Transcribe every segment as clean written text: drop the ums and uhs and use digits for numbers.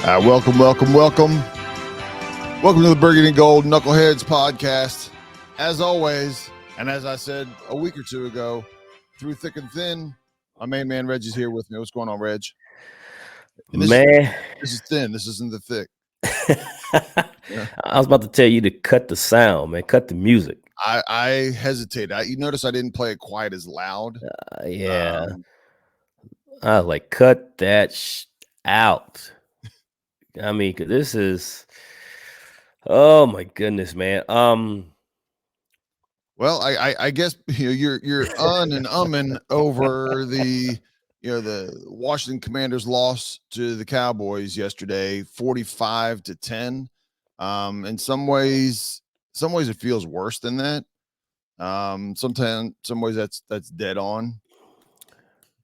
Welcome to the Burgundy and Gold Knuckleheads podcast. As always, and as I said a week or two ago, through thick and thin, my main man Reggie's here with me. What's going on, Reg? And this is thin. This isn't the thick. Yeah. I was about to tell you to cut the sound, man. Cut the music. I hesitate. You notice I didn't play it quite as loud. Yeah. I was like, cut that out. I mean, this is, oh my goodness, man. Well, I guess you're and umming over the Washington Commanders loss to the Cowboys yesterday, 45-10. In some ways it feels worse than that. Some ways that's dead on.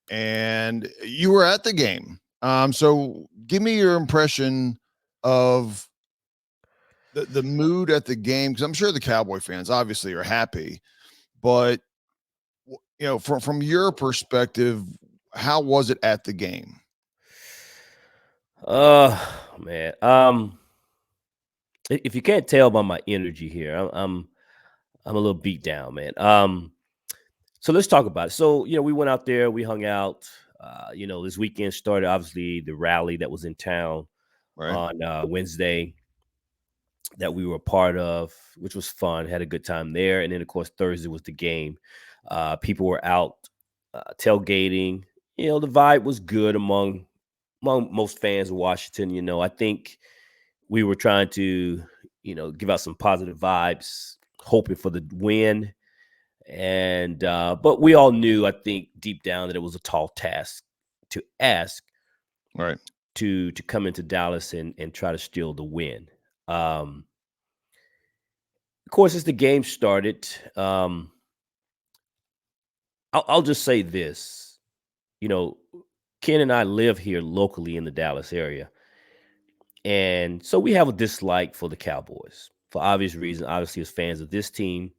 And you were at the game. So give me your impression of the mood at the game, because I'm sure the Cowboy fans obviously are happy, but from your perspective, how was it at the game? Man. If you can't tell by my energy here, I'm a little beat down, man. So let's talk about it. So, we went out there, we hung out. This weekend started, obviously, the rally that was in town on Wednesday that we were a part of, which was fun. Had a good time there. And then, of course, Thursday was the game. People were out tailgating. The vibe was good among most fans of Washington. I think we were trying to, give out some positive vibes, hoping for the win. And but we all knew, I think, deep down that it was a tall task to ask, right, to come into Dallas and try to steal the win. Of course, as the game started, I'll just say this. Ken and I live here locally in the Dallas area. And so we have a dislike for the Cowboys for obvious reasons, obviously, as fans of this team.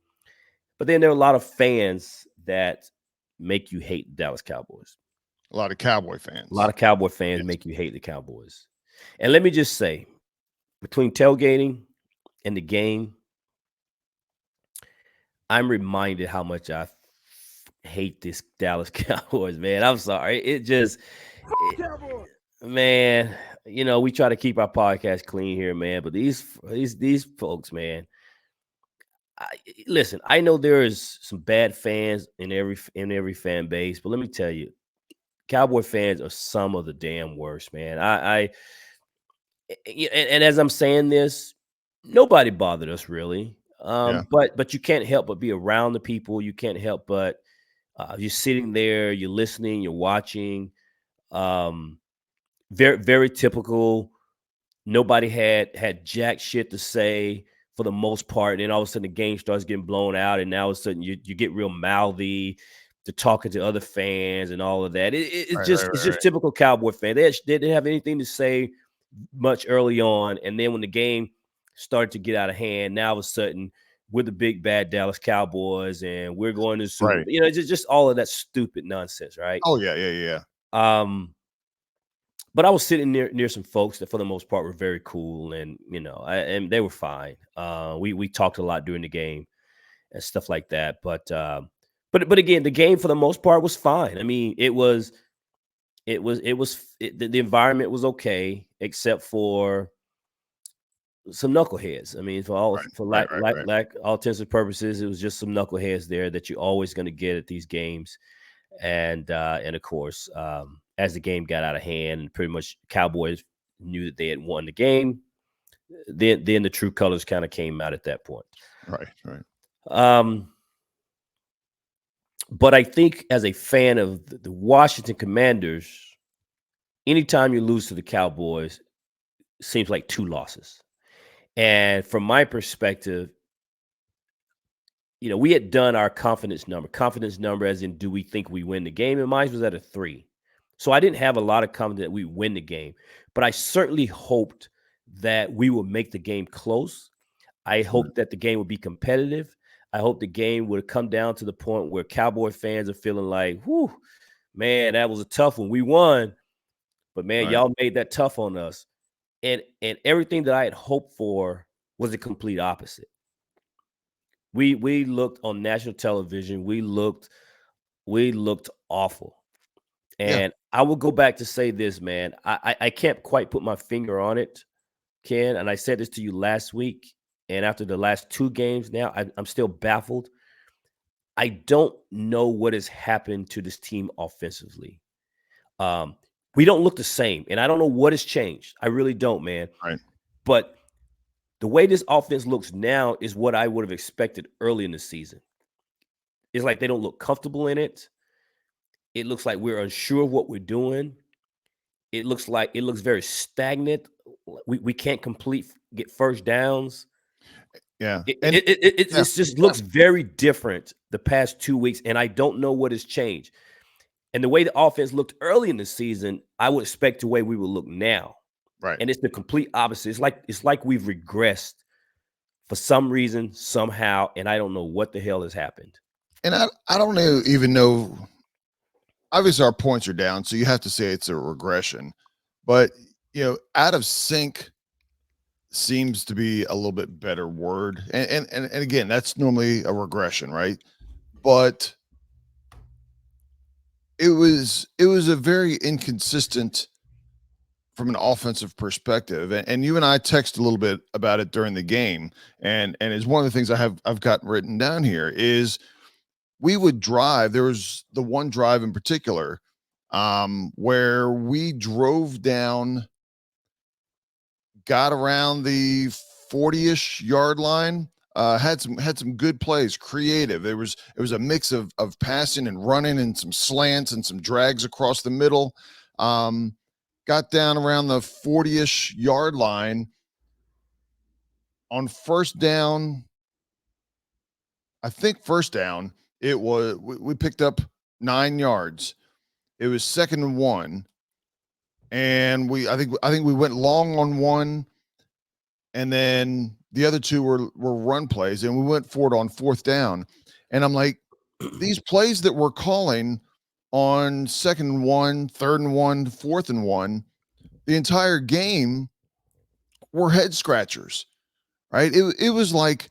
But then there are a lot of fans that make you hate the Dallas Cowboys. A lot of Cowboy fans. A lot of Cowboy fans make you hate the Cowboys. And let me just say, between tailgating and the game, I'm reminded how much I hate this Dallas Cowboys, man. I'm sorry. Man, we try to keep our podcast clean here, man. But these folks, man. Listen, I know there is some bad fans in every fan base, but let me tell you, Cowboy fans are some of the damn worst, man. And as I'm saying this, nobody bothered us really. But you can't help but be around the people. You can't help but you're sitting there, you're listening, you're watching. Very, very typical. Nobody had jack shit to say for the most part. And then all of a sudden the game starts getting blown out. And now all of a sudden you get real mouthy to talking to other fans and all of that. It's just typical Cowboy fan. They didn't have anything to say much early on. And then when the game started to get out of hand, now all of a sudden we're the big bad Dallas Cowboys and we're going to Super. Just all of that stupid nonsense, right? Oh, yeah. But I was sitting near some folks that, for the most part, were very cool, and and they were fine. We talked a lot during the game and stuff like that. But again, the game for the most part was fine. I mean, the environment was okay, except for some knuckleheads. I mean, for all intents and purposes, it was just some knuckleheads there that you're always going to get at these games, and of course. As the game got out of hand and pretty much Cowboys knew that they had won the game, then the true colors kind of came out at that point. Right. But I think as a fan of the Washington Commanders, anytime you lose to the Cowboys, it seems like two losses. And from my perspective, we had done our confidence number as in, do we think we win the game? And mine was at a 3. So I didn't have a lot of confidence that we win the game, but I certainly hoped that we would make the game close. I hoped that the game would be competitive. I hope the game would come down to the point where Cowboy fans are feeling like, whew, man, that was a tough one. We won, but man, y'all made that tough on us. and everything that I had hoped for was the complete opposite. We looked on national television. We looked awful. Yeah. And I will go back to say this, man. I can't quite put my finger on it, Ken. And I said this to you last week. And after the last two games now, I'm still baffled. I don't know what has happened to this team offensively. Um, we don't look the same. And I don't know what has changed. I really don't, man. Right. But the way this offense looks now is what I would have expected early in the season. It's like they don't look comfortable in it. It looks like we're unsure of what we're doing. It looks very stagnant. We can't get first downs. Yeah. It And it it it yeah. it's just Yeah. looks very different the past 2 weeks, and I don't know what has changed. And the way the offense looked early in the season, I would expect the way we will look now. Right. And it's the complete opposite. It's like we've regressed for some reason, somehow, and I don't know what the hell has happened. And I don't even know. Obviously, our points are down, so you have to say it's a regression. But out of sync seems to be a little bit better word. And again, that's normally a regression, right? But it was a very inconsistent from an offensive perspective. And you and I texted a little bit about it during the game. And it's one of the things I've got written down here is we would drive. There was the one drive in particular where we drove down, got around the 40-ish yard line, had some good plays, creative. It was a mix of passing and running and some slants and some drags across the middle. Got down around the 40-ish yard line on first down. I think first down, we picked up 9 yards. It was 2nd and 1, and I think we went long on one, and then the other two were run plays, and we went for it on fourth down. And I'm like, these plays that we're calling on 2nd and 1, 3rd and 1, 4th and 1, the entire game were head scratchers, right? It was like,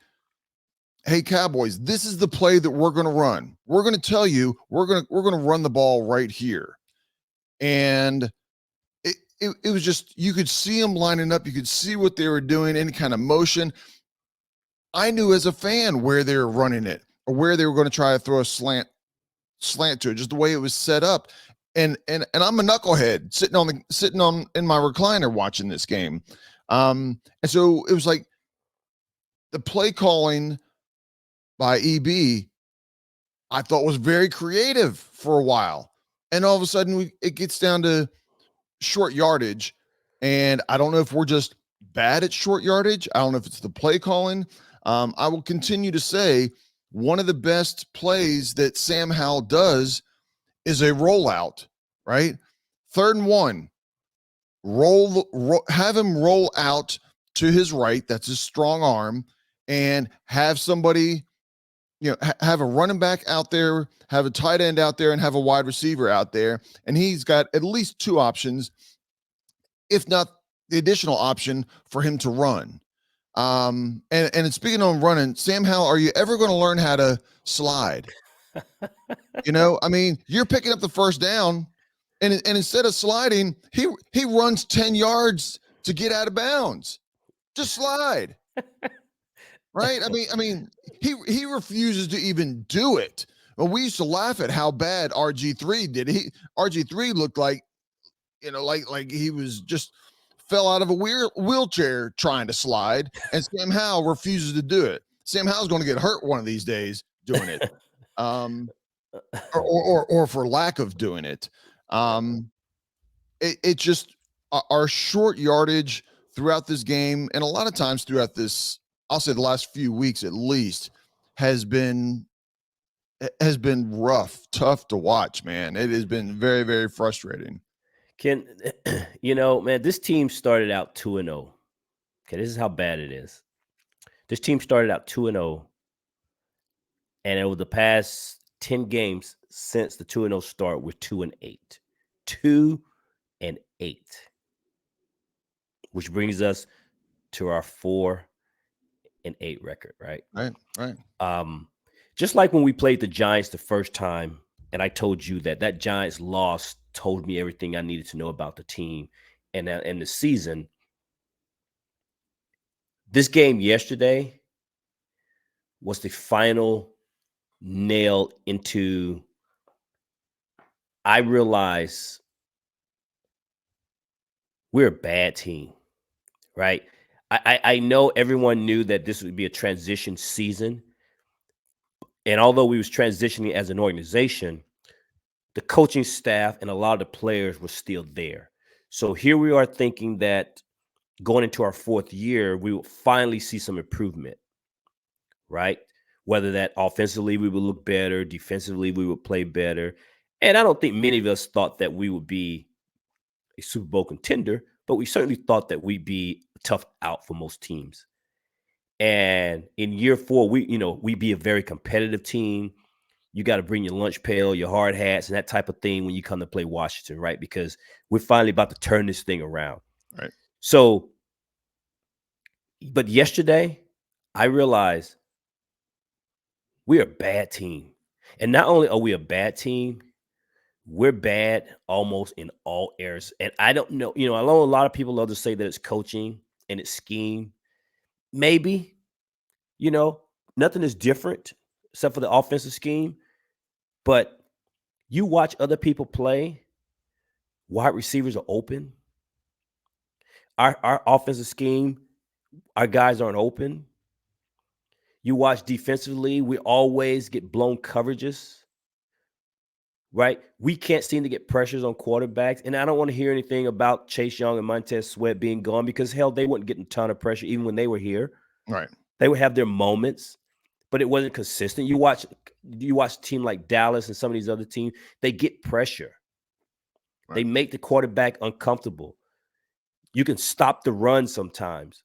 hey Cowboys, this is the play that we're going to run. We're going to tell you we're going to run the ball right here. And it was just, you could see them lining up, you could see what they were doing, any kind of motion. I knew as a fan where they were running it or where they were going to try to throw a slant to it, just the way it was set up. And I'm a knucklehead sitting on in my recliner watching this game. And so it was like the play calling by EB, I thought was very creative for a while. And all of a sudden it gets down to short yardage. And I don't know if we're just bad at short yardage. I don't know if it's the play calling. I will continue to say one of the best plays that Sam Howell does is a rollout, right? 3rd and 1, have him roll out to his right. That's his strong arm, and have somebody, have a running back out there, have a tight end out there, and have a wide receiver out there. And he's got at least two options, if not the additional option for him to run. And speaking on running, Sam Howell, are you ever going to learn how to slide? I mean, you're picking up the first down, and instead of sliding, he runs 10 yards to get out of bounds. Just slide. Right? I mean, he refuses to even do it. Well, we used to laugh at how bad RG3 did. RG3 looked like, like he was just fell out of a wheelchair trying to slide, and Sam Howell refuses to do it. Sam Howell's going to get hurt one of these days doing it. Or for lack of doing it. It just, our short yardage throughout this game, and a lot of times throughout this, I'll say the last few weeks at least, has been rough, tough to watch, man. It has been very, very frustrating. Ken, man, this team started out 2-0. Okay, this is how bad it is. This team started out 2-0, and over the past 10 games since the 2-0 start, we're 2-8. 2-8. which brings us to our 4-8 record, right? Right. Just like when we played the Giants the first time, and I told you that Giants loss told me everything I needed to know about the team and the season. This game yesterday was the final nail into. I realize we're a bad team, right? I know everyone knew that this would be a transition season, and although we was transitioning as an organization, the coaching staff and a lot of the players were still there. So here we are thinking that going into our 4th year, we will finally see some improvement, right? Whether that offensively we would look better, defensively we would play better. And I don't think many of us thought that we would be a Super Bowl contender, but we certainly thought that we'd be a tough out for most teams. And in year 4, we'd be a very competitive team. You got to bring your lunch pail, your hard hats, and that type of thing when you come to play Washington, right? Because we're finally about to turn this thing around. Right. So, but yesterday, I realized we're a bad team. And not only are we a bad team, we're bad almost in all areas. And I don't know, I know a lot of people love to say that it's coaching and it's scheme. Maybe, nothing is different except for the offensive scheme. But you watch other people play, wide receivers are open. Our offensive scheme, our guys aren't open. You watch defensively, we always get blown coverages, right? We can't seem to get pressures on quarterbacks. And I don't want to hear anything about Chase Young and Montez Sweat being gone because, hell, they wouldn't get a ton of pressure even when they were here. Right. They would have their moments, but it wasn't consistent. You watch a team like Dallas and some of these other teams, they get pressure. Right. They make the quarterback uncomfortable. You can stop the run sometimes.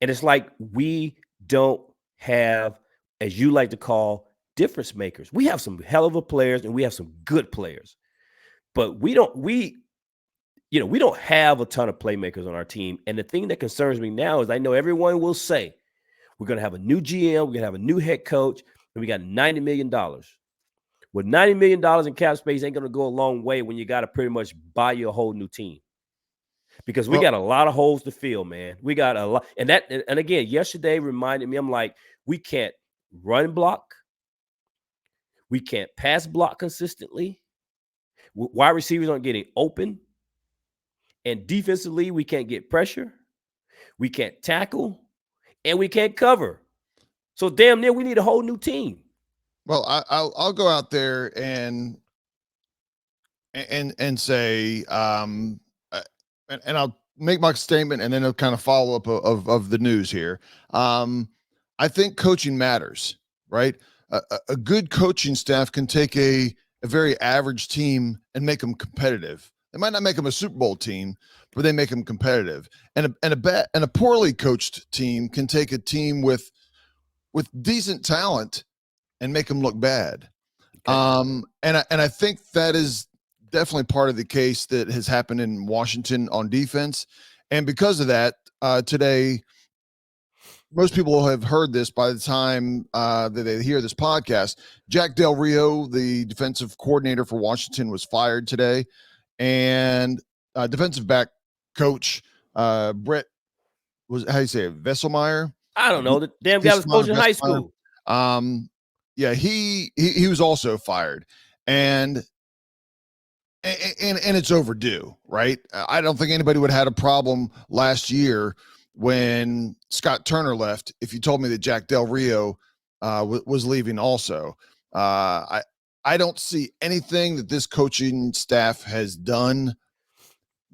And it's like we don't have, as you like to call, difference makers. We have some hell of a players and we have some good players. But we don't have a ton of playmakers on our team. And the thing that concerns me now is I know everyone will say we're going to have a new GM, we're going to have a new head coach, and we got $90 million. With $90 million in cap space ain't going to go a long way when you got to pretty much buy you a whole new team. Because we got a lot of holes to fill, man. We got a lot. And again, yesterday reminded me, I'm like, we can't run block. We can't pass block consistently. Wide receivers aren't getting open. And defensively, we can't get pressure. We can't tackle. And we can't cover. So damn near, we need a whole new team. Well, I'll go out there and say, and I'll make my statement and then I'll kind of follow up of the news here. I think coaching matters, right? A good coaching staff can take a very average team and make them competitive. They might not make them a Super Bowl team, but they make them competitive. And a poorly coached team can take a team with decent talent and make them look bad. Okay. And I think that is definitely part of the case that has happened in Washington on defense. And because of that, today, most people have heard this by the time that they hear this podcast. Jack Del Rio, the defensive coordinator for Washington, was fired today. And defensive back coach, Brett, how do you say it, Vesselmeyer? I don't know. The damn guy was coaching high school. Yeah, he was also fired. And it's overdue, right? I don't think anybody would have had a problem last year when Scott Turner left if you told me that Jack Del Rio was leaving also. I don't see anything that this coaching staff has done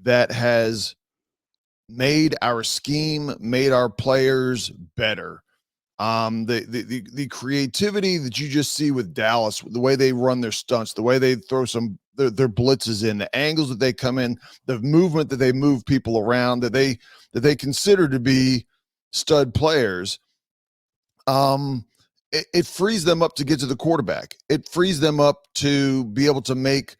that has made our scheme, made our players better. The creativity that you just see with Dallas, the way they run their stunts, the way they throw their blitzes in, the angles that they come in, the movement that they move people around, that they consider to be stud players. It frees them up to get to the quarterback. It frees them up to be able to make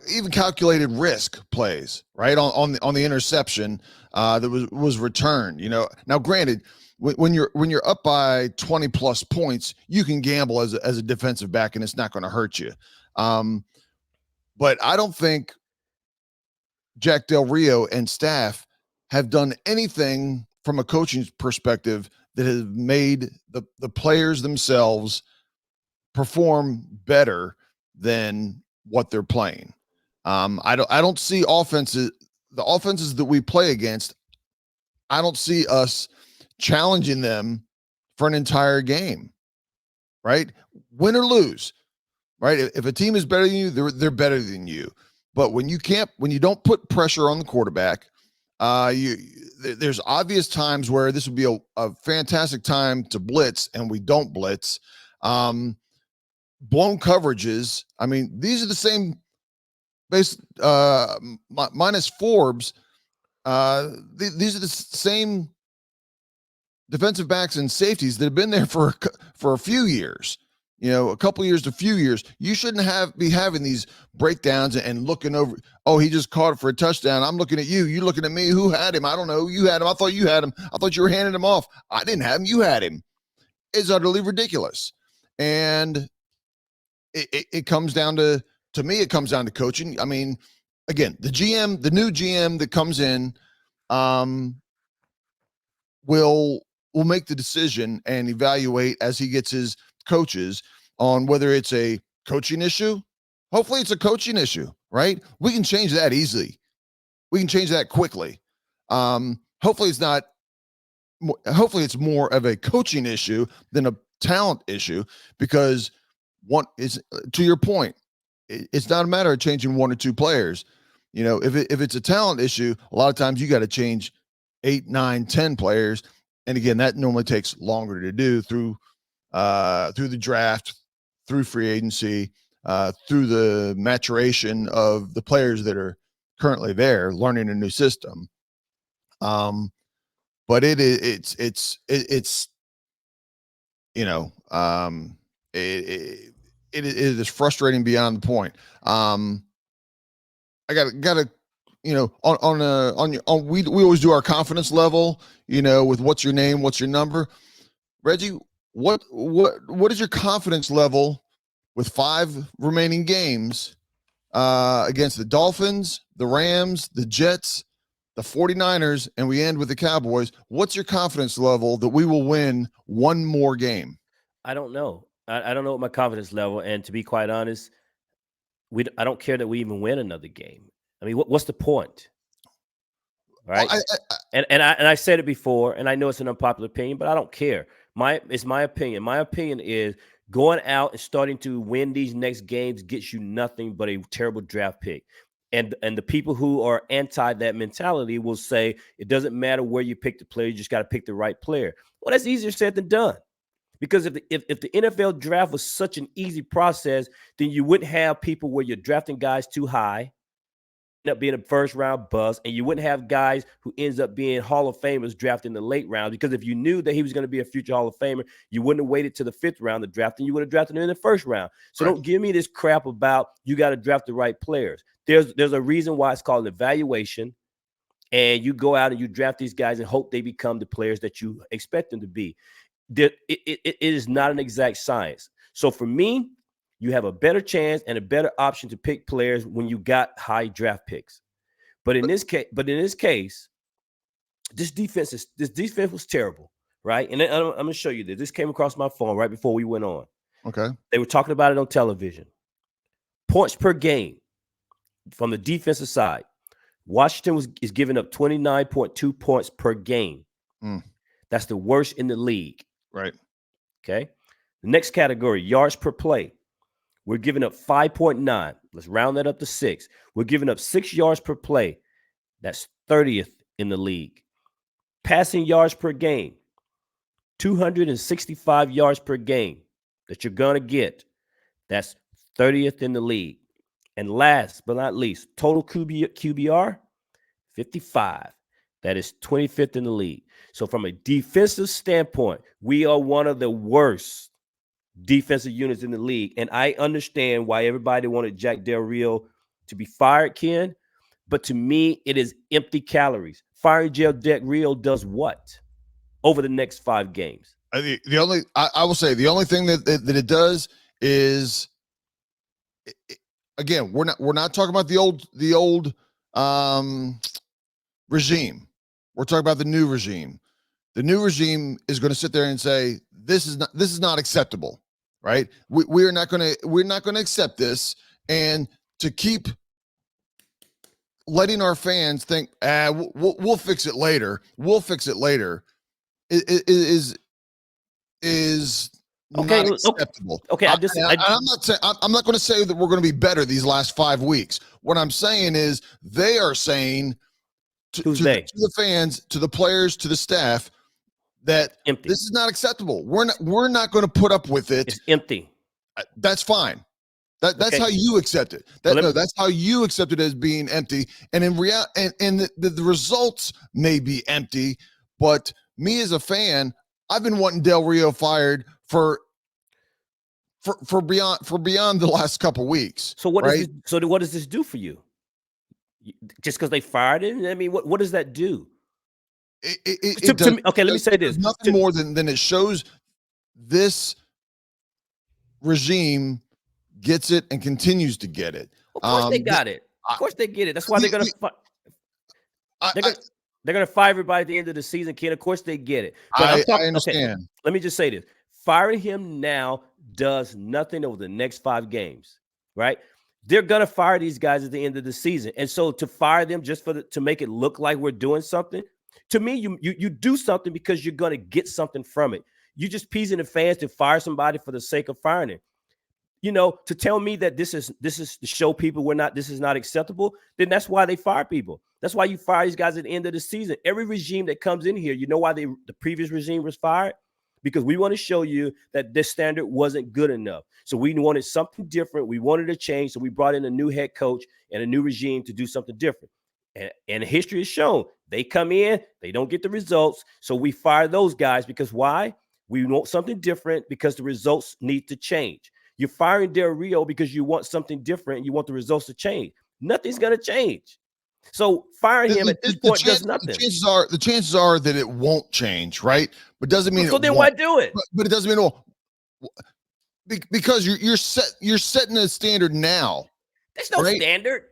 even calculated risk plays, right? On the interception that was returned. Now granted, when you're up by 20 plus points, you can gamble as a defensive back, and it's not going to hurt you. But I don't think Jack Del Rio and staff have done anything from a coaching perspective that has made the players themselves perform better than what they're playing. I don't see the offenses that we play against. I don't see us challenging them for an entire game, right? Win or lose, right? If a team is better than you, they're better than you. But when you don't put pressure on the quarterback, there's obvious times where this would be a fantastic time to blitz, and we don't blitz. Blown coverages. I mean, these are the same base minus Forbes. These are the same defensive backs and safeties that have been there for a few years. A couple years to a few years. You shouldn't be having these breakdowns and looking over. Oh, he just caught it for a touchdown. I'm looking at you. You looking at me. Who had him? I don't know. You had him. I thought you had him. I thought you were handing him off. I didn't have him. You had him. It's utterly ridiculous. And it comes down to me, it comes down to coaching. I mean, again, the new GM that comes in will make the decision and evaluate as he gets his coaches on whether it's a coaching issue. Hopefully it's a coaching issue, right? We can change that easily. We can change that quickly. Hopefully it's not. Hopefully it's more of a coaching issue than a talent issue, because one is, to your point, it's not a matter of changing one or two players. If it's a talent issue, a lot of times you got to change 8, 9, 10 players. And again, that normally takes longer to do through the draft, through free agency, through the maturation of the players that are currently there, learning a new system. But it's it is frustrating beyond the point. I gotta we always do our confidence level, with what's your name, what's your number. Reggie, what is your confidence level with 5 remaining games against the Dolphins, the Rams, the Jets, the 49ers, and we end with the Cowboys? What's your confidence level that we will win one more game? I don't know. I don't know what my confidence level. And to be quite honest, I don't care that we even win another game. I mean, what's the point? Right. Well, and I said it before, and I know it's an unpopular opinion, but I don't care. It's my opinion. My opinion is going out and starting to win these next games gets you nothing but a terrible draft pick. And the people who are anti that mentality will say it doesn't matter where you pick the player, you just got to pick the right player. Well, that's easier said than done. Because if the NFL draft was such an easy process, then you wouldn't have people where you're drafting guys too high, end up being a first round bust, and you wouldn't have guys who ends up being Hall of Famers drafted in the late round. Because if you knew that he was going to be a future Hall of Famer, you wouldn't have waited to the 5th round to draft him. You would have drafted him in the 1st round. So Don't give me this crap about you got to draft the right players. There's a reason why it's called an evaluation, and you go out and you draft these guys and hope they become the players that you expect them to be. It is not an exact science. So for me, you have a better chance and a better option to pick players when you got high draft picks. But in this case, this defense was terrible, right? And I'm going to show you this. This came across my phone right before we went on. Okay. They were talking about it on television. Points per game from the defensive side. Washington is giving up 29.2 points per game. That's the worst in the league. Right. Okay. The next category, yards per play. We're giving up 5.9. Let's round that up to 6. We're giving up 6 yards per play. That's 30th in the league. Passing yards per game, 265 yards per game that you're going to get. That's 30th in the league. And last but not least, total QBR, 55. That is 25th in the league. So from a defensive standpoint, we are one of the worst defensive units in the league. And I understand why everybody wanted Jack Del Rio to be fired, Ken. But to me, it is empty calories. Firing Del Rio does what over the next 5 games? I will say the only thing that it does is, again, we're not talking about the old regime. We're talking about the new regime. The new regime is going to sit there and say this is not acceptable, right? We're not going to accept this, and to keep letting our fans think, we'll fix it later. We'll fix it later. Is Okay, not acceptable. Okay, I'm not saying I'm not going to say that we're going to be better these last 5 weeks. What I'm saying is they are saying to the fans, to the players, to the staff that empty. This is not acceptable. We're not going to put up with it. It's empty. That's fine. That's how you accept it. That's how you accept it as being empty. And in reality, and the results may be empty, but me as a fan, I've been wanting Del Rio fired for beyond the last couple weeks. So what does this do for you? Just because they fired him? I mean, what does that do? Okay, let me say this. Nothing more than it shows this regime gets it and continues to get it. Of course they got it. Of course they get it. That's why they're going to they're going to fire everybody at the end of the season, Ken. Of course they get it. But I understand. Okay, let me just say this. Firing him now does nothing over the next 5 games, right? They're going to fire these guys at the end of the season. And so to fire them just to make it look like we're doing something, to me, you do something because you're going to get something from it. You just peasing the fans to fire somebody for the sake of firing it. You know, to tell me that this is to show people this is not acceptable, then that's why they fire people. That's why you fire these guys at the end of the season. Every regime that comes in here, you know why the previous regime was fired? Because we want to show you that this standard wasn't good enough. So we wanted something different. We wanted a change. So we brought in a new head coach and a new regime to do something different. And history has shown they come in, they don't get the results. So we fire those guys because why? We want something different because the results need to change. You're firing Del Rio because you want something different and you want the results to change. Nothing's going to change. So firing him at this point does nothing. The chances are that it won't change, right? But doesn't mean so. Then why do it? But it doesn't mean because you're setting a standard now. There's no standard.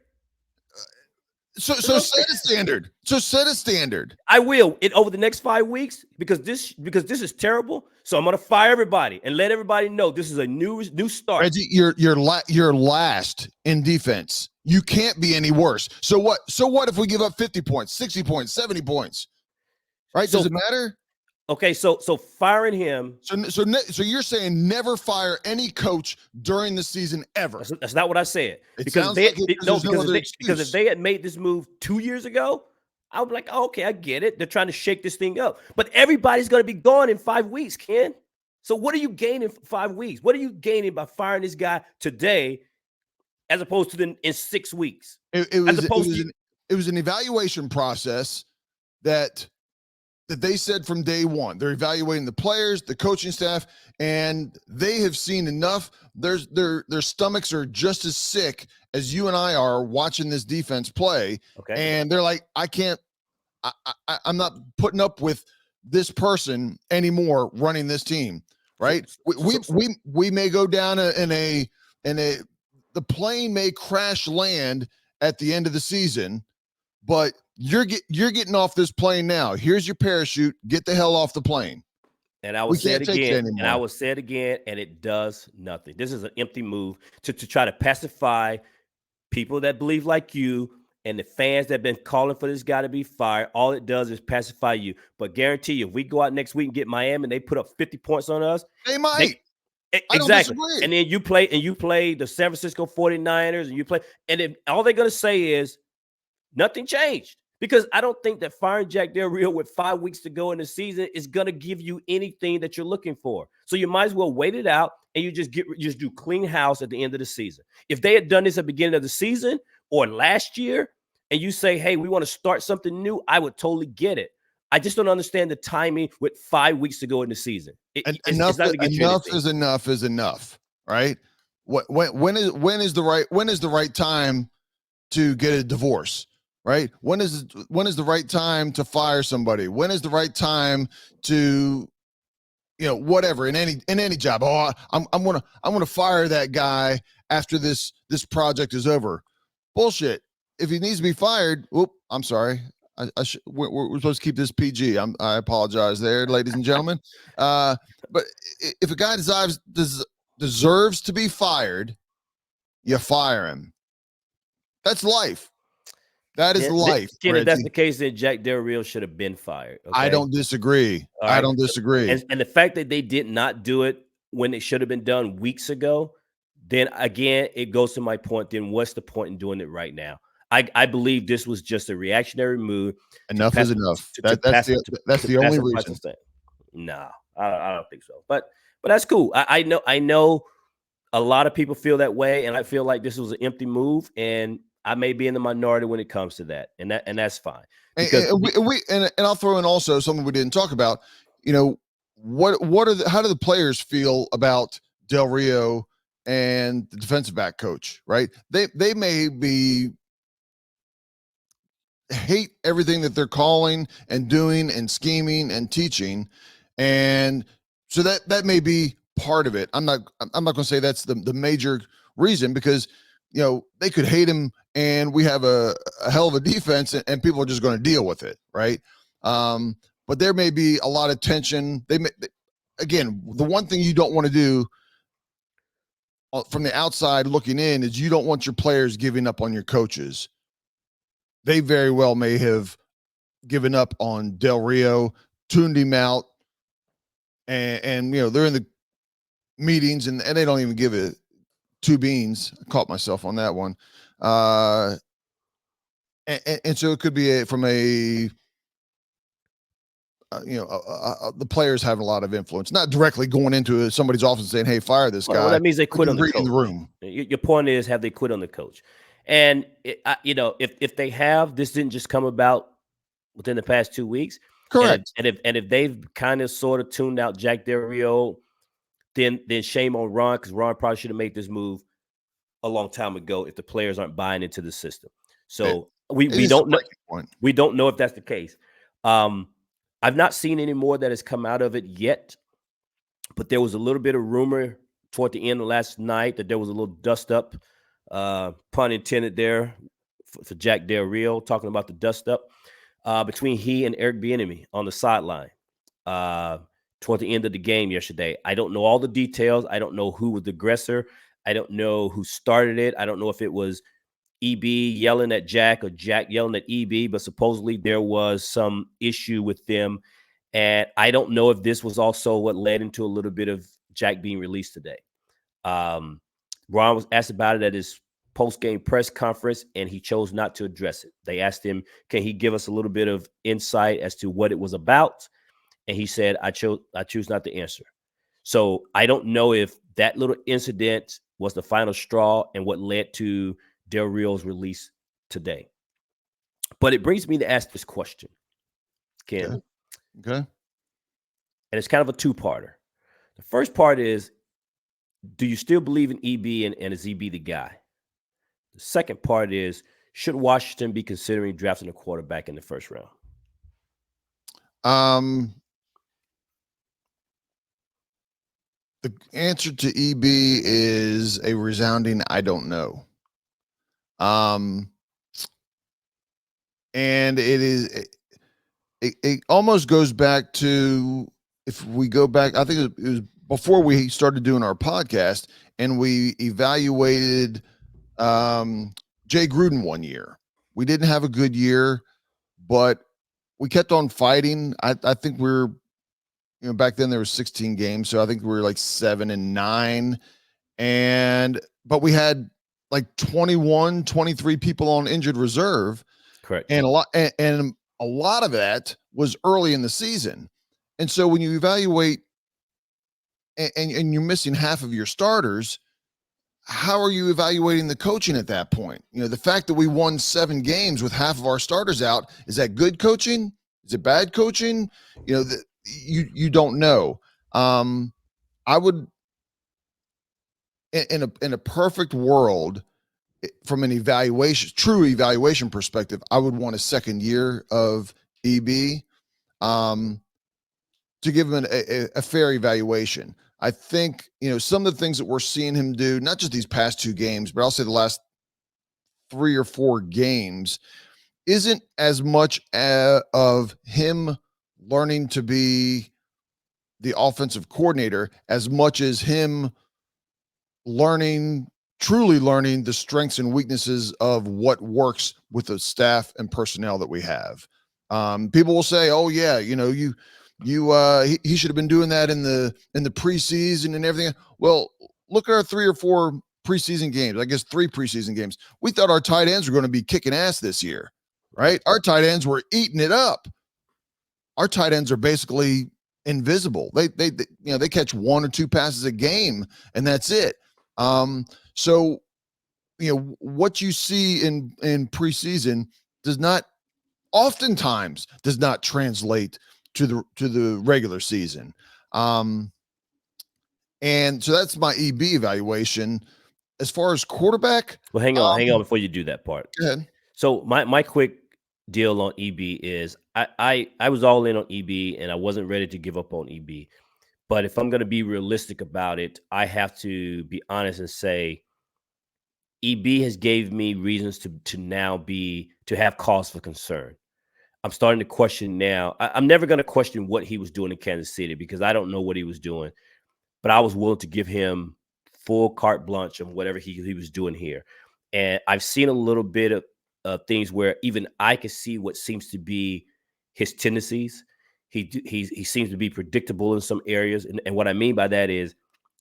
So set a standard. So set a standard. I will over the next 5 weeks because this is terrible. So I'm going to fire everybody and let everybody know this is a new start. Reggie, you're last in defense. You can't be any worse. So what? So what if we give up 50 points, 60 points, 70 points? Right? Does it matter? Okay, so firing him. So you're saying never fire any coach during the season ever? That's not what I said. Because if they had made this move 2 years ago, I would be like, oh, okay, I get it. They're trying to shake this thing up. But everybody's going to be gone in 5 weeks, Ken. So what are you gaining for 5 weeks? What are you gaining by firing this guy today as opposed to in 6 weeks? It was an evaluation process that they said from day one. They're evaluating the players, the coaching staff, and they have seen enough. Their stomachs are just as sick as you and I are watching this defense play. Okay. And they're like, I'm not putting up with this person anymore running this team. Right? We may go down the plane may crash land at the end of the season, but you're getting off this plane now. Here's your parachute. Get the hell off the plane. And I will say it again. And I will say it again. And it does nothing. This is an empty move to try to pacify people that believe like you and the fans that have been calling for this guy to be fired. All it does is pacify you. But guarantee you, if we go out next week and get Miami and they put up 50 points on us, they might. Exactly. And then you play the San Francisco 49ers and then all they're going to say is nothing changed. Because I don't think that firing Jack Del Rio with 5 weeks to go in the season is going to give you anything that you're looking for. So you might as well wait it out and you just do clean house at the end of the season. If they had done this at the beginning of the season or last year, and you say, hey, we want to start something new, I would totally get it. I just don't understand the timing with 5 weeks to go in the season. Enough is enough, right? When is the right time to get a divorce, right? When is the right time to fire somebody? When is the right time to, whatever, in any job? Oh, I'm gonna fire that guy after this project is over. Bullshit. If he needs to be fired, I'm sorry. We're supposed to keep this PG. I apologize there, ladies and gentlemen. But if a guy deserves to be fired, you fire him. That's life. That is life, Ken, if that's Reggie. the case, then Jack Del Rio should have been fired. Okay? I don't disagree. All I right. don't disagree. And the fact that they did not do it when it should have been done weeks ago, then again, it goes to my point. Then what's the point in doing it right now? I believe this was just a reactionary move. Enough is enough. That's the only reason. No, I don't think so. But that's cool. I know a lot of people feel that way, and I feel like this was an empty move, and I may be in the minority when it comes to that, and that's fine. Because and I'll throw in also something we didn't talk about. How do the players feel about Del Rio and the defensive back coach? Right? They may be hate everything that they're calling and doing and scheming and teaching, and so that may be part of it. I'm not going to say that's the major reason, because they could hate him and we have a hell of a defense, and people are just going to deal with it, right? But there may be a lot of tension. Again, the one thing you don't want to do from the outside looking in is you don't want your players giving up on your coaches. They very well may have given up on Del Rio, tuned him out, and they're in the meetings and they don't even give it two beans. I caught myself on that one. And so it could be from the players having a lot of influence, not directly going into somebody's office and saying, "Hey, fire this guy." Well, that means they quit on the coach. In the room. Your point is, have they quit on the coach? And if they have, this didn't just come about within the past 2 weeks. Correct. And if they've kind of sort of tuned out Jack Del Rio, then shame on Ron, because Ron probably should have made this move a long time ago if the players aren't buying into the system. So we don't know. We don't know if that's the case. I've not seen any more that has come out of it yet, but there was a little bit of rumor toward the end of last night that there was a little dust up, pun intended there, for Jack Del Rio, talking about the dust up between he and Eric Bieniemy on the sideline toward the end of the game yesterday. I don't know all the details. I don't know who was the aggressor. I don't know who started it. I don't know if it was EB yelling at Jack or Jack yelling at EB, but supposedly there was some issue with them. And I don't know if this was also what led into a little bit of Jack being released today. Ron was asked about it at his post-game press conference, and he chose not to address it. They asked him, can he give us a little bit of insight as to what it was about? And he said, I choose not to answer. So I don't know if that little incident was the final straw and what led to Del Rio's release today. But it brings me to ask this question, Ken. Okay. And it's kind of a two-parter. The first part is, do you still believe in EB, and is EB the guy? The second part is, should Washington be considering drafting a quarterback in the first round? The answer to EB is a resounding I don't know. And it almost goes back to, if we go back, I think it was before we started doing our podcast, and we evaluated Jay Gruden one year. We didn't have a good year, but we kept on fighting. I think we're, back then there were 16 games, so I think we were like 7-9, but we had like 21, 23 people on injured reserve. Correct. And a lot of that was early in the season. And so when you evaluate and you're missing half of your starters, how are you evaluating the coaching at that point? The fact that we won 7 games with half of our starters out, is that good coaching? Is it bad coaching? You don't know. I would, in a perfect world, from an true evaluation perspective, I would want a second year of EB to give him a fair evaluation. I think, some of the things that we're seeing him do, not just these past 2 games, but I'll say the last 3 or 4 games, isn't as much of him learning to be the offensive coordinator as much as him truly learning the strengths and weaknesses of what works with the staff and personnel that we have. People will say, "Oh yeah, he should have been doing that in the preseason and everything." Well, look at our 3 or 4 preseason games. I guess 3 preseason games. We thought our tight ends were going to be kicking ass this year, right? Our tight ends were eating it up. Our tight ends are basically invisible. They catch 1 or 2 passes a game, and that's it. So what you see in preseason oftentimes does not translate to the regular season. And so that's my EB evaluation. As far as quarterback, well, hang on before you do that part. Go ahead. So my quick deal on EB is I was all in on EB and I wasn't ready to give up on EB. But if I'm going to be realistic about it, I have to be honest and say EB has gave me reasons to have cause for concern. I'm starting to question now. I'm never going to question what he was doing in Kansas City because I don't know what he was doing, but I was willing to give him full carte blanche of whatever he was doing here. And I've seen a little bit of things where even I can see what seems to be his tendencies. He seems to be predictable in some areas. And what I mean by that is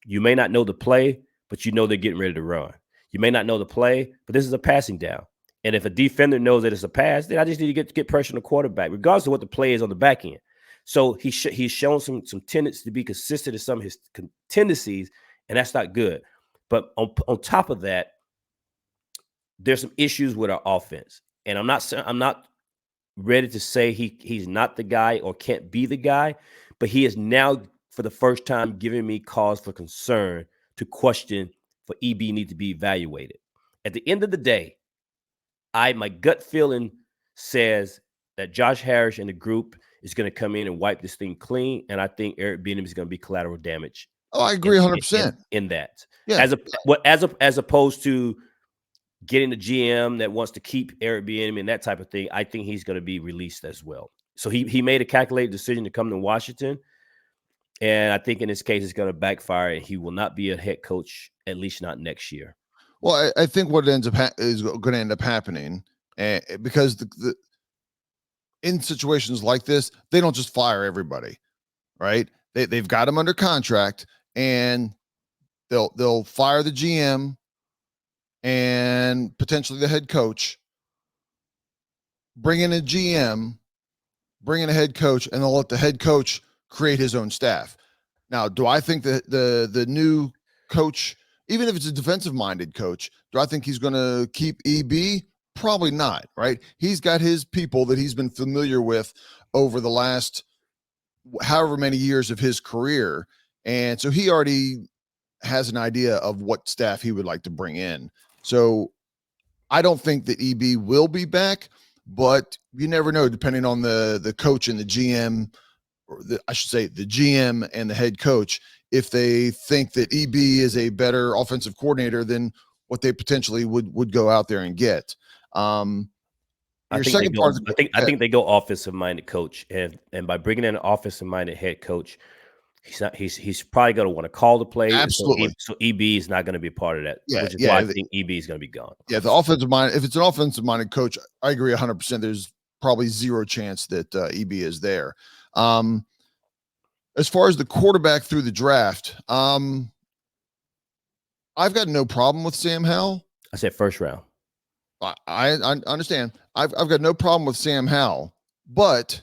you may not know the play, but you know they're getting ready to run. You may not know the play, but this is a passing down. And if a defender knows that it's a pass, then I just need to get pressure on the quarterback, regardless of what the play is on the back end. So he's shown some tendencies to be consistent in some of his tendencies, and that's not good. But on top of that, there's some issues with our offense, and I'm not ready to say he's not the guy or can't be the guy, but he is now for the first time giving me cause for concern to question for EB need to be evaluated. At the end of the day, my gut feeling says that Josh Harris and the group is going to come in and wipe this thing clean, and I think Eric Bieniemy is going to be collateral damage. Oh, I agree 100%. In that. Yeah. As opposed to getting the GM that wants to keep Eric Bieniemy and that type of thing, I think he's going to be released as well. So he made a calculated decision to come to Washington, and I think in this case it's going to backfire, and he will not be a head coach, at least not next year. Well, I think what ends up is going to end up happening, because in situations like this, they don't just fire everybody, right? They've got them under contract, and they'll fire the GM and potentially the head coach, bring in a GM, bring in a head coach, and they'll let the head coach create his own staff. Now, do I think that the new coach, even if it's a defensive-minded coach, do I think he's going to keep EB? Probably not, right? He's got his people that he's been familiar with over the last however many years of his career, and so he already has an idea of what staff he would like to bring in. So I don't think that EB will be back, but you never know, depending on the coach and the GM, or I should say the GM and the head coach, if they think that EB is a better offensive coordinator than what they potentially would go out there and get. I think they go offensive-minded coach, and by bringing in an offensive-minded head coach, he's probably going to want to call the play. Absolutely. So EB is not going to be a part of that, which is why I think EB is going to be gone. Yeah, the offensive mind. If it's an offensive-minded coach, I agree 100%. There's probably zero chance that EB is there. As far as the quarterback through the draft, I've got no problem with Sam Howell. I said first round. I understand. I've got no problem with Sam Howell, but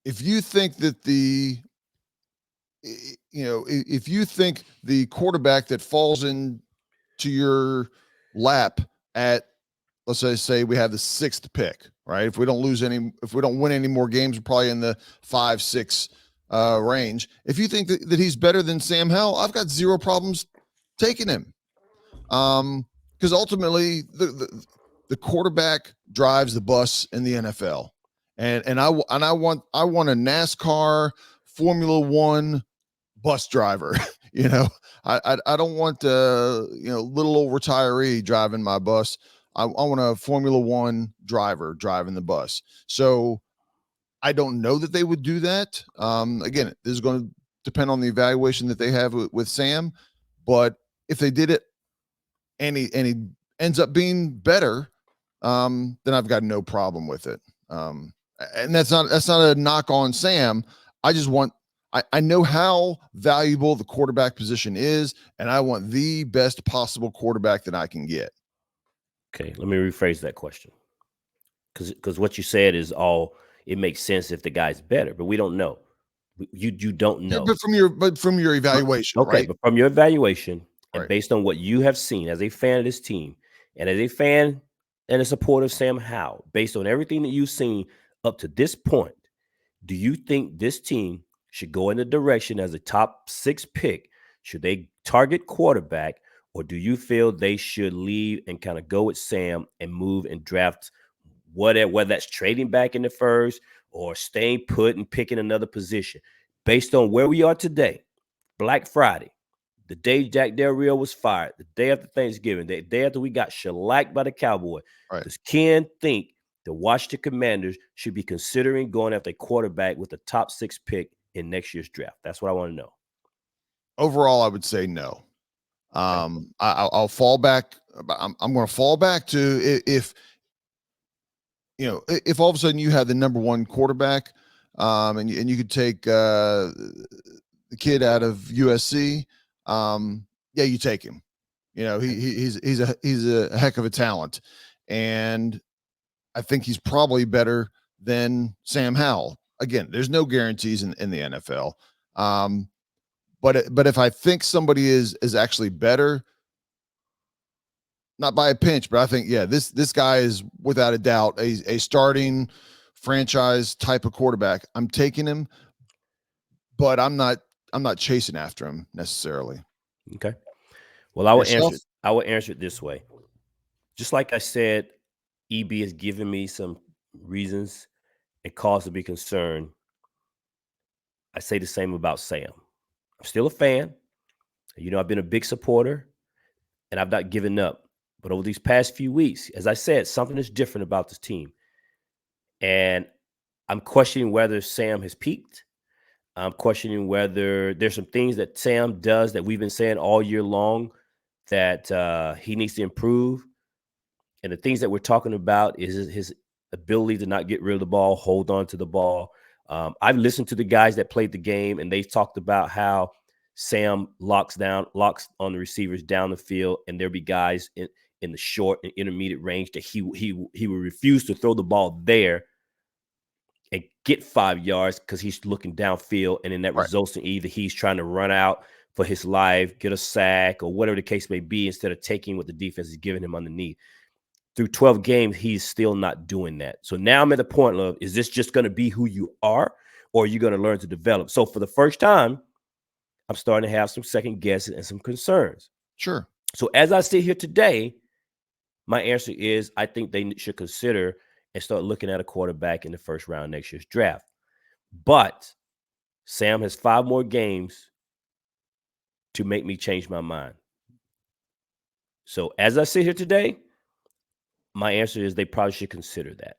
if you think that if you think the quarterback that falls into your lap at, let's say we have the 6th pick, right? If we don't win any more games, we're probably in the 5-6 range. If you think that he's better than Sam Howell, I've got zero problems taking him. Because ultimately the quarterback drives the bus in the NFL, and I want a NASCAR Formula One bus driver. I don't want little old retiree driving my bus. I want a Formula One driver driving the bus. So I don't know that they would do that. Again, this is going to depend on the evaluation that they have with Sam, but if they did it and he ends up being better, then I've got no problem with it. And that's not a knock on Sam. I just want I know how valuable the quarterback position is, and I want the best possible quarterback that I can get. Okay, let me rephrase that question. Because what you said is all, it makes sense if the guy's better, but we don't know. You don't Yeah, know. but from your evaluation, Okay, right? but from your evaluation and Right. based on what you have seen as a fan of this team, and as a fan and a supporter of Sam Howell, based on everything that you've seen up to this point, do you think this team should go in the direction as a top 6 pick? Should they target quarterback, or do you feel they should leave and kind of go with Sam and move and draft whether that's trading back in the first or staying put and picking another position? Based on where we are today, Black Friday, the day Jack Del Rio was fired, the day after Thanksgiving, the day after we got shellacked by the Cowboys, Right. does Ken think the Washington Commanders should be considering going after a quarterback with the top 6 pick in next year's draft? That's what I want to know. Overall, I would say no. Okay. I'll fall back. I'm going to fall back to if if all of a sudden you had the number one quarterback, and you could take the kid out of USC, yeah, you take him. He's a heck of a talent, and I think he's probably better than Sam Howell. Again, there's no guarantees in the NFL, but if I think somebody is actually better, not by a pinch, but I think this guy is without a doubt a starting franchise type of quarterback. I'm taking him, but I'm not chasing after him necessarily. Okay. Well, I will Yourself? answer it. I will answer it this way. Just like I said, EB has given me some reasons and cause to be concerned. I say the same about Sam. I'm still a fan. I've been a big supporter and I've not given up. But over these past few weeks, as I said, something is different about this team. And I'm questioning whether Sam has peaked. I'm questioning whether there's some things that Sam does that we've been saying all year long that he needs to improve. And the things that we're talking about is his ability to not get rid of the ball, hold on to the ball. I've listened to the guys that played the game, and they've talked about how Sam locks on the receivers down the field, and there'll be guys in the short and intermediate range that he will refuse to throw the ball there and get 5 yards because he's looking downfield, and then that Right. results in either he's trying to run out for his life, get a sack, or whatever the case may be, instead of taking what the defense is giving him underneath. Through 12 games, he's still not doing that. So now I'm at the point of, is this just going to be who you are, or are you going to learn to develop? So for the first time, I'm starting to have some second guesses and some concerns. Sure. So as I sit here today, my answer is I think they should consider and start looking at a quarterback in the first round next year's draft. But Sam has 5 more games to make me change my mind. So as I sit here today, my answer is they probably should consider that.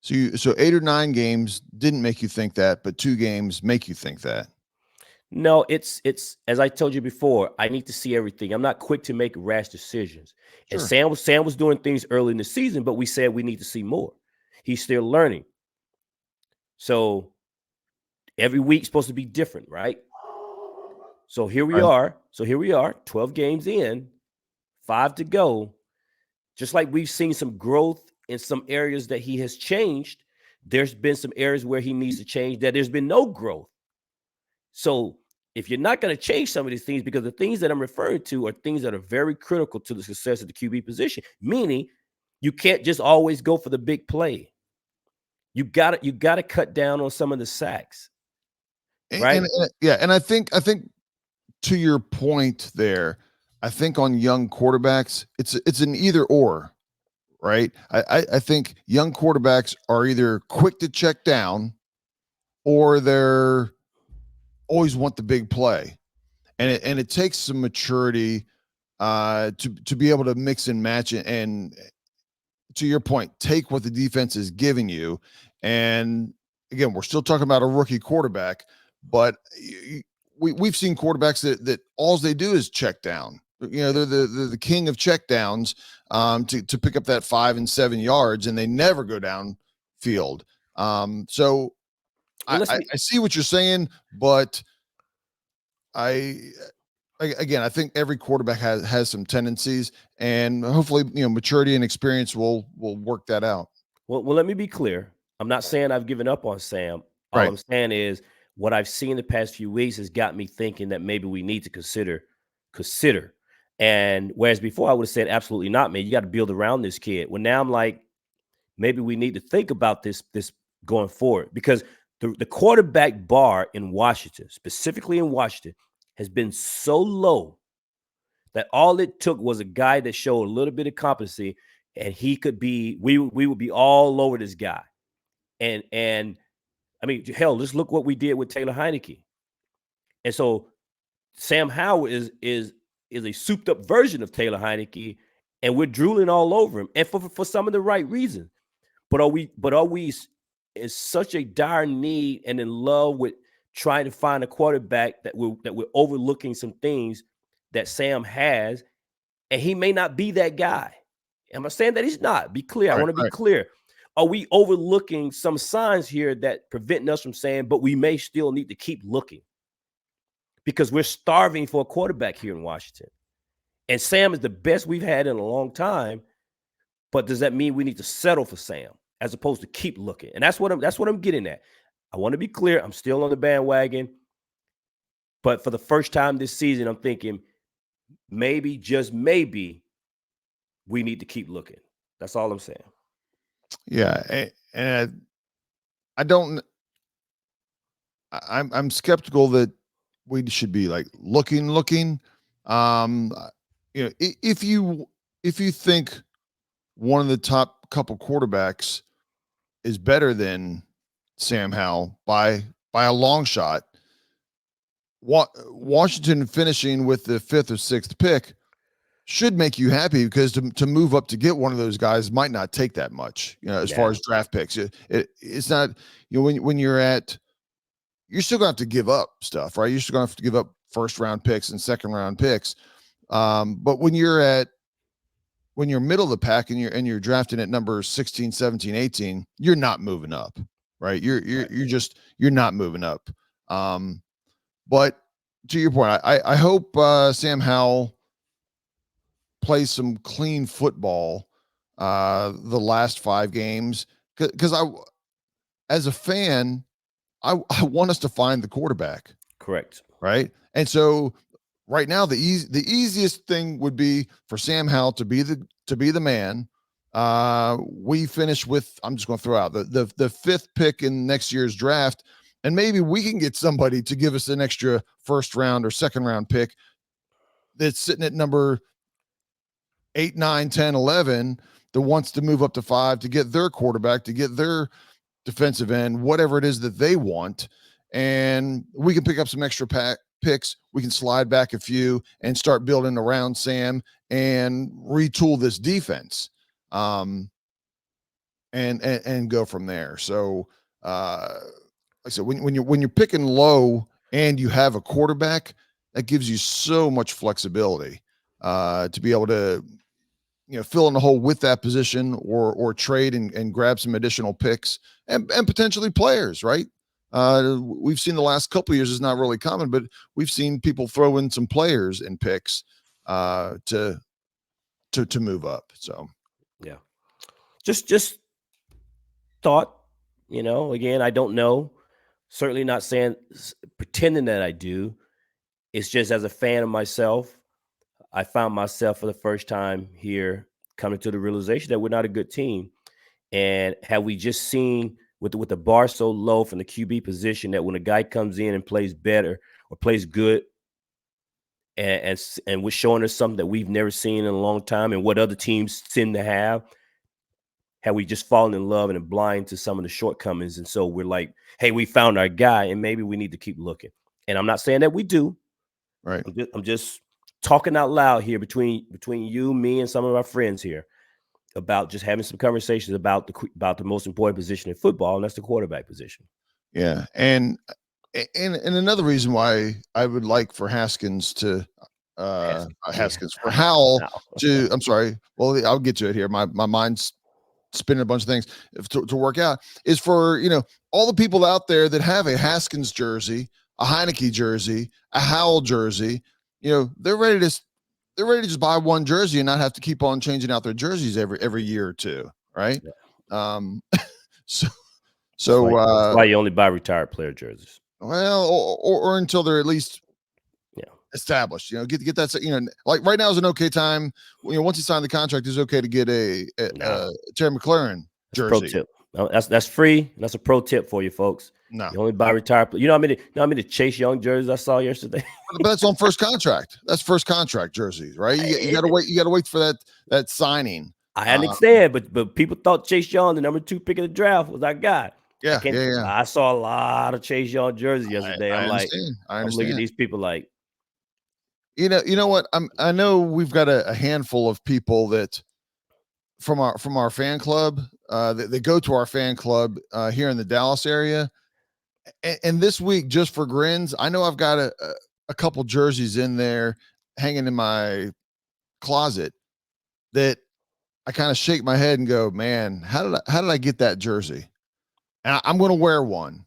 So 8 or 9 games didn't make you think that, but 2 games make you think that. No, it's as I told you before, I need to see everything. I'm not quick to make rash decisions. And Sure. Sam was doing things early in the season, but we said we need to see more. He's still learning. So every week's supposed to be different, right? So here we Right. are. 12 games in, 5 to go. Just like we've seen some growth in some areas that he has changed, there's been some areas where he needs to change that there's been no growth. So if you're not going to change some of these things, because the things that I'm referring to are things that are very critical to the success of the QB position, meaning you can't just always go for the big play. You got to cut down on some of the sacks, And right? yeah, and I think to your point there, I think on young quarterbacks, it's an either or, right? I think young quarterbacks are either quick to check down or they're always want the big play. And it takes some maturity to be able to mix and match it, and to your point, take what the defense is giving you. And again, we're still talking about a rookie quarterback, but we've seen quarterbacks that all they do is check down. They're the king of check downs, to pick up that 5 and 7 yards, and they never go down field. So And I see what you're saying, but I again, I think every quarterback has some tendencies, and hopefully, maturity and experience will work that out. let me be clear. I'm not saying I've given up on Sam. All Right. I'm saying is what I've seen the past few weeks has got me thinking that maybe we need to consider. And whereas before I would have said absolutely not, man. You got to build around this kid. Well, now I'm like, maybe we need to think about this going forward, because the quarterback bar in Washington, specifically in Washington, has been so low that all it took was a guy that showed a little bit of competency, and he could be we would be all over this guy. And I mean, hell, just look what we did with Taylor Heineke. And so Sam Howell is a souped up version of Taylor Heineke, and we're drooling all over him, and for some of the right reasons. But are we in such a dire need and in love with trying to find a quarterback that we're overlooking some things that Sam has, and he may not be that guy. Am I saying that he's not? Be clear. I Right. want to be Right. clear. Are we overlooking some signs here that preventing us from saying, but we may still need to keep looking? Because we're starving for a quarterback here in Washington. And Sam is the best we've had in a long time. But does that mean we need to settle for Sam as opposed to keep looking? And that's what I'm getting at. I want to be clear. I'm still on the bandwagon. But for the first time this season, I'm thinking maybe, just maybe, we need to keep looking. That's all I'm saying. Yeah. And I don't. I'm skeptical that we should be like looking. If you think one of the top couple quarterbacks is better than Sam Howell by a long shot, Washington finishing with the 5th or 6th pick should make you happy, because to move up to get one of those guys might not take that much, as far as draft picks. It's not, when you're still gonna have to give up stuff, right? You're still gonna have to give up first round picks and second round picks. But when you're middle of the pack and you're drafting at number 16, 17, 18, you're not moving up, right? You're not moving up. But to your point, I hope Sam Howell plays some clean football the last 5 games, because as a fan, I want us to find the quarterback. Correct. Right. And so right now, the easiest thing would be for Sam Howell to be the man. We finish with, I'm just going to throw out the 5th pick in next year's draft, and maybe we can get somebody to give us an extra first round or second round pick that's sitting at number 8, 9, 10, 11, that wants to move up to 5 to get their quarterback, to get their defensive end, whatever it is that they want. And we can pick up some extra picks. We can slide back a few and start building around Sam and retool this defense, and go from there. So, like I said, when you're picking low and you have a quarterback, that gives you so much flexibility to be able to fill in the hole with that position, or trade and grab some additional picks and potentially players, right? We've seen the last couple of years is not really common, but we've seen people throw in some players and picks to move up. So Yeah. Just thought, again, I don't know. Certainly not saying, pretending that I do. It's just, as a fan of myself, I found myself for the first time here coming to the realization that we're not a good team. And have we just seen with the bar so low from the QB position that when a guy comes in and plays better or plays good, and was showing us something that we've never seen in a long time, and what other teams tend to have. Had we just fallen in love and blind to some of the shortcomings, and so we're like, hey, we found our guy, and maybe we need to keep looking. And I'm not saying that we do. Right. I'm just talking out loud here between you, me, and some of our friends here about just having some conversations about the most important position in football, and that's the quarterback position. Yeah, and another reason why I would like for Haskins to Haskins for Howell to I'm sorry. Well, I'll get to it here. My mind's spinning a bunch of things to work out is for all the people out there that have a Haskins jersey, a Heineke jersey, a Howell jersey. They're ready to just buy one jersey and not have to keep on changing out their jerseys every year or two, right? Yeah. So that's why you only buy retired player jerseys. Well, or until they're at least established. Get that. Like right now is an okay time. Once he signed the contract, it's okay to get a Terry McLaurin jersey. Pro tip. No, that's free. That's a pro tip for you folks. No, you only buy retired. You know how many Chase Young jerseys I saw yesterday. But that's on first contract. That's first contract jerseys, right? You got to wait. You got to wait for that signing. I understand, but people thought Chase Young, the number 2 pick of the draft, was our guy. Yeah. I saw a lot of Chase Young jerseys yesterday. I'm looking at these people like, you know what? I know we've got a handful of people that from our fan club they go to our fan club here in the Dallas area, and this week, just for grins, I know I've got a couple jerseys in there hanging in my closet that I kind of shake my head and go, man, how did I get that jersey? And I'm going to wear one.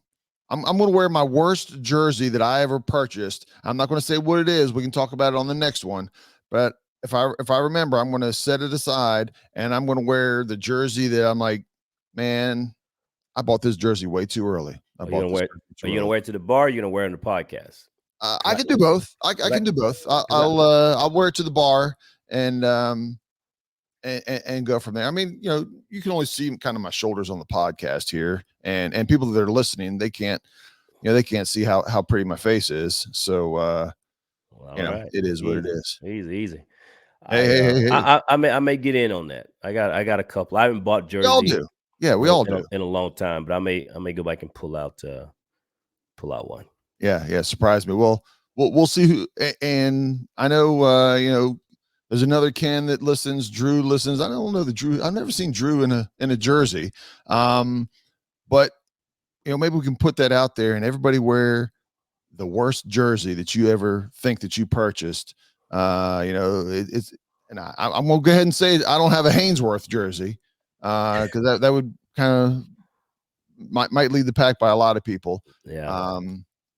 I'm going to wear my worst jersey that I ever purchased. I'm not going to say what it is. We can talk about it on the next one. But if I remember, I'm going to set it aside and I'm going to wear the jersey that I'm like, man, I bought this jersey way too early. Are you going to wear it to the bar? Or are you going to wear it in the podcast? I can do both. I can do both. I'll wear it to the bar and go from there. I mean, you can only see kind of my shoulders on the podcast here, and people that are listening, they can't see how pretty my face is. So, it is what it is. Easy. Hey. I may get in on that. I got a couple. I haven't bought jerseys. We all do. Yeah, we all do in a long time, but I may go back and pull out one. Yeah. Surprise me. Well, we'll see who. And I know, there's another Ken that listens. Drew listens. I don't know the Drew. I've never seen Drew in a jersey. But maybe we can put that out there and everybody wear the worst jersey that you ever think that you purchased. It's and I'm gonna go ahead and say I don't have a Hainsworth jersey because that would kind of might lead the pack by a lot of people. Yeah.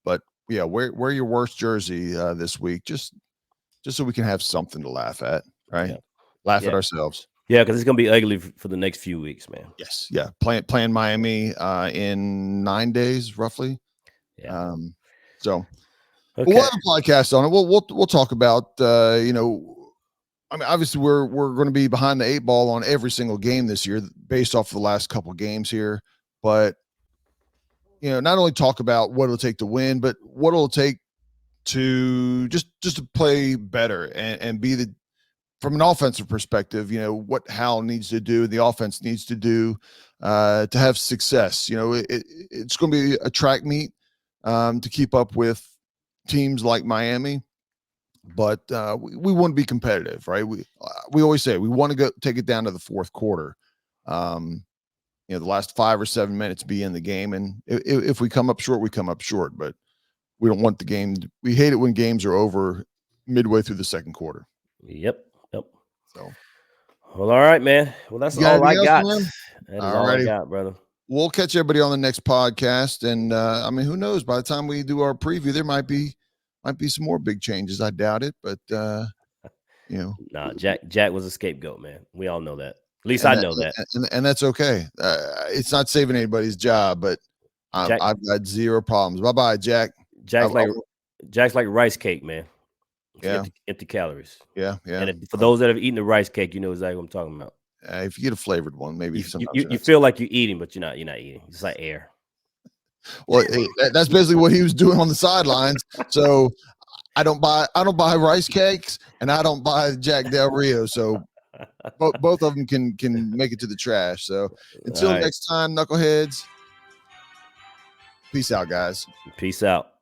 But yeah, wear your worst jersey this week just so we can have something to laugh at, right? Yeah. Laugh at ourselves. Yeah, because it's gonna be ugly for the next few weeks, man. Yes, yeah. Playing Miami in 9 days, roughly. Yeah. So we'll have a podcast on it. We'll talk about I mean, obviously we're going to be behind the 8 ball on every single game this year based off of the last couple games here, but not only talk about what it'll take to win, but what it'll take to just to play better and be from an offensive perspective, what Hal needs to do, the offense needs to do to have success. It's going to be a track meet to keep up with teams like Miami, but we want to be competitive, right? We always say we want to go take it down to the fourth quarter. The last 5 or 7 minutes be in the game, and if we come up short, we come up short. But we don't want the game. We hate it when games are over midway through the second quarter. Yep. So, well, all right, man. Well, that's all I got. That is all I got, brother. We'll catch everybody on the next podcast, and I mean, who knows? By the time we do our preview, there might be some more big changes. I doubt it, but nah, Jack was a scapegoat, man. We all know that. At least I know that, and that's okay. It's not saving anybody's job, but I've got zero problems. Bye, Jack. Jack's like rice cake, man. It's empty calories. Yeah. And for those that have eaten the rice cake, you know exactly what I'm talking about. If you get a flavored one, maybe you feel like you're eating, but you're not eating. It's like air. Well, that's basically what he was doing on the sidelines. So I don't buy rice cakes, and I don't buy Jack Del Rio. So both of them can make it to the trash. So until All right. next time, knuckleheads. Peace out, guys. Peace out.